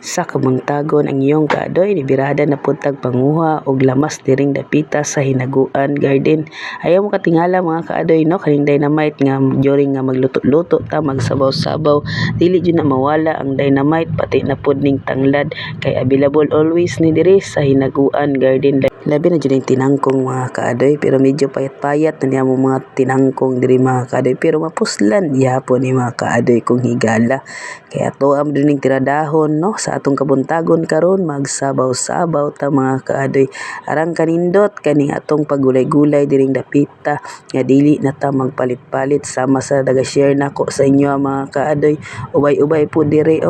Sa kabuntagon ang iyong kaadoy, nibirada na pud tag panguha og lamas diring dapita sa Hinaguan Garden. Ayaw mo katingala mga kaadoy no, kaning dynamite nga during nga magluto-luto ta, magsabaw-sabaw, dili jud na mawala ang dynamite pati na pud ning tanglad kay available always ni diri sa Hinaguan Garden. Labi na jud yung tinangkong mga kaadoy, pero medyo payat-payat na niya mo mga tinangkong diri mga kaadoy, pero mapuslan yapon ni mga kaadoy kung higala. Kaya to am din ning tiradahon no sa atong kabuntagon karon, magsabaw-sabaw ta mga kaadoy. Arang kanindot kaning atong pagulay-gulay diring dapita nga dili na ta magpalit-palit sama sa daga-share nako sa inyo mga kaadoy. Ubay-ubay po diri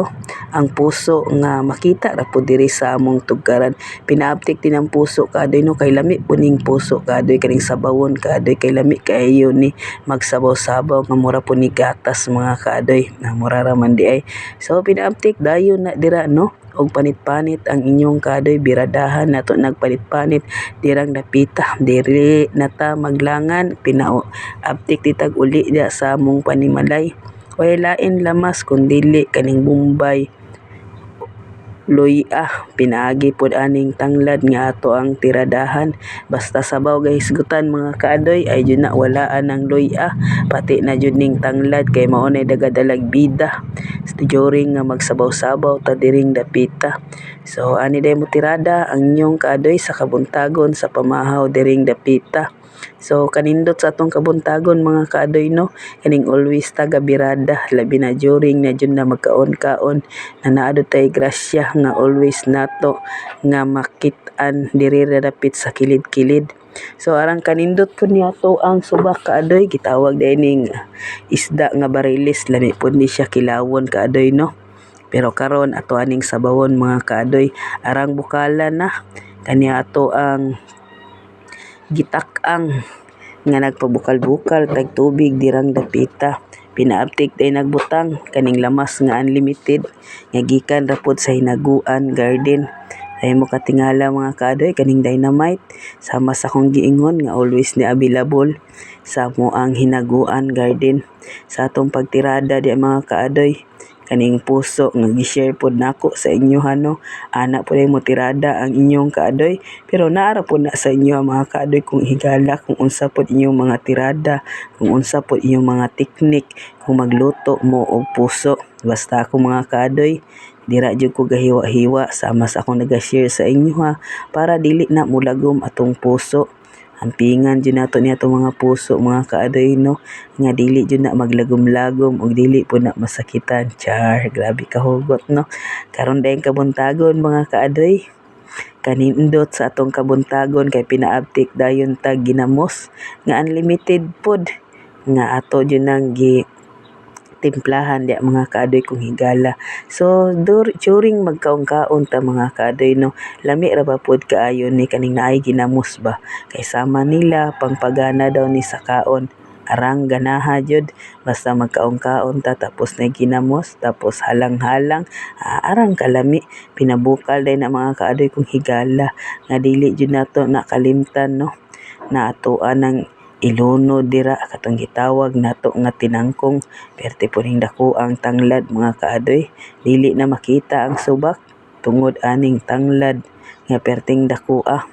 ang puso nga makita ra po diri sa among tugkaran. Pinaaptik din ang puso kaadoy no, kay lami po ning puso kaadoy, kaning sabawon kaadoy, kay lami kaayo ni magsabaw-sabaw nga mura po ni gatas mga kaadoy, na mura ra man di ay. So pinaaptik dayon na dira no, og panit-panit ang inyong kaadoy, biradahan nato nagpanit-panit dirang dapita, diri na ta maglangan, pinaaptik titag uli dia sa among panimalay. Way lain lamas kun dili kaning Bombay, luya, pinaagi pod aning tanglad nga ato ang tiradahan. Basta sabaw gahisgutan mga kaadoy, ay jud na walaan ang luya, pati na jud ning tanglad, kay mao nay dagadalag bida during nga magsabaw-sabaw ta diring dapita. So ani day mo tirada ang inyong kaadoy sa kabuntagon sa pamahaw diring dapita. So kanindot sa atong kabuntagon mga kaadoy no, kaning always tagabirada, labi na during na jud na magkaon-kaon, na naadto tay grasya nga always nato nga makit-an diri ra dapit sa kilid-kilid. So arang kanindot po niya to ang subak kaadoy, gitawag dining isda nga barilis, lami po ni siya kilawon kaadoy no. Pero karon ato aning sabawon mga kaadoy, arang bukalan na kaniya ato ang gitak-ang nga nagpabukal-bukal tag tubig dirang dapita. Pinaaptik day nagbutang kaning lamas nga unlimited nga gikan ra pod sa Hinaguan Garden. Ay mo katingala mga kaadoy, kaning dynamite sama sa kong giingon nga always ni available sa moang Hinaguan Garden. Sa atong pagtirada di mga kaadoy, kaning puso nga gi-share pod nako sa inyo no, ana po mo tirada ang inyong kaadoy, pero naara po na sa inyo mga kaadoy kung higala kung unsa pod inyong mga tirada, kung unsa pod inyong mga teknik kung magluto mo og puso. Basta ako mga kaadoy, dira jud ko gahiwa-hiwa sama sa akong naga-share sa inyo para dili na mulagom atong puso. Hampingan jud nato niya mga puso mga kaadoy no, nga dili jud na maglagom-lagom ug dili po na masakitan. Char, grabe kahugot no. Karon dayong kabuntagon mga kaadoy, kanindot sa atong kabuntagon kay pinaaptik dayon tag ginamos nga unlimited pod nga ato jud nang timplahan di mga kaadoy kung higala. So during magkaon-kaon ta mga kaadoy no, lami ra ba pod kaayo ni kaning naay ginamos ba, kay sama nila pangpagana daw ni sa kaon. Arang ganaha jud basta magkaon-kaon ta tapos na ginamos, tapos halang-halang, arang kalami. Pinabukal day na mga kaadoy kung higala nga dili jud nato nakalimtan no, na atoan ng ilunod dira katong gitawag nato nga tinangkong, perte po ning dako ang tanglad mga kaadoy, dili na makita ang subak tungod aning tanglad nga perting dakoa.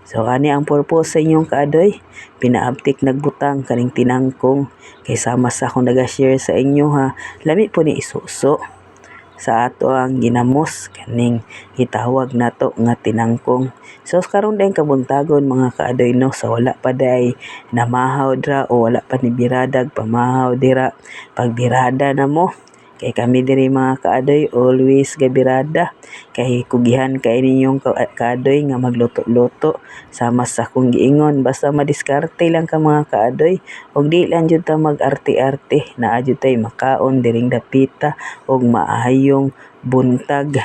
So ani ang purpose sa inyong kaadoy, pinaaptik nagbutang kaning tinangkong, kay sama sa akong naga-share sa inyo lami po ni isuso sa ato ang ginamos, kaning gitawag nato nga tinangkong. So karon dayong kabuntagon mga kaadoy no, sa wala pa day namahaw dra o wala pa ni biradag pamahaw dira, pagbirada na mo, kay kami diri mga kaadoy always gabirada, kay kugihan kay ninyong kaadoy nga magluto-luto sama sa kong giingon. Basta madiskarte lang ka mga kaadoy, og di lang jud ta mag-arte-arte, naa jud tay makaon diring dapita og maayong buntag.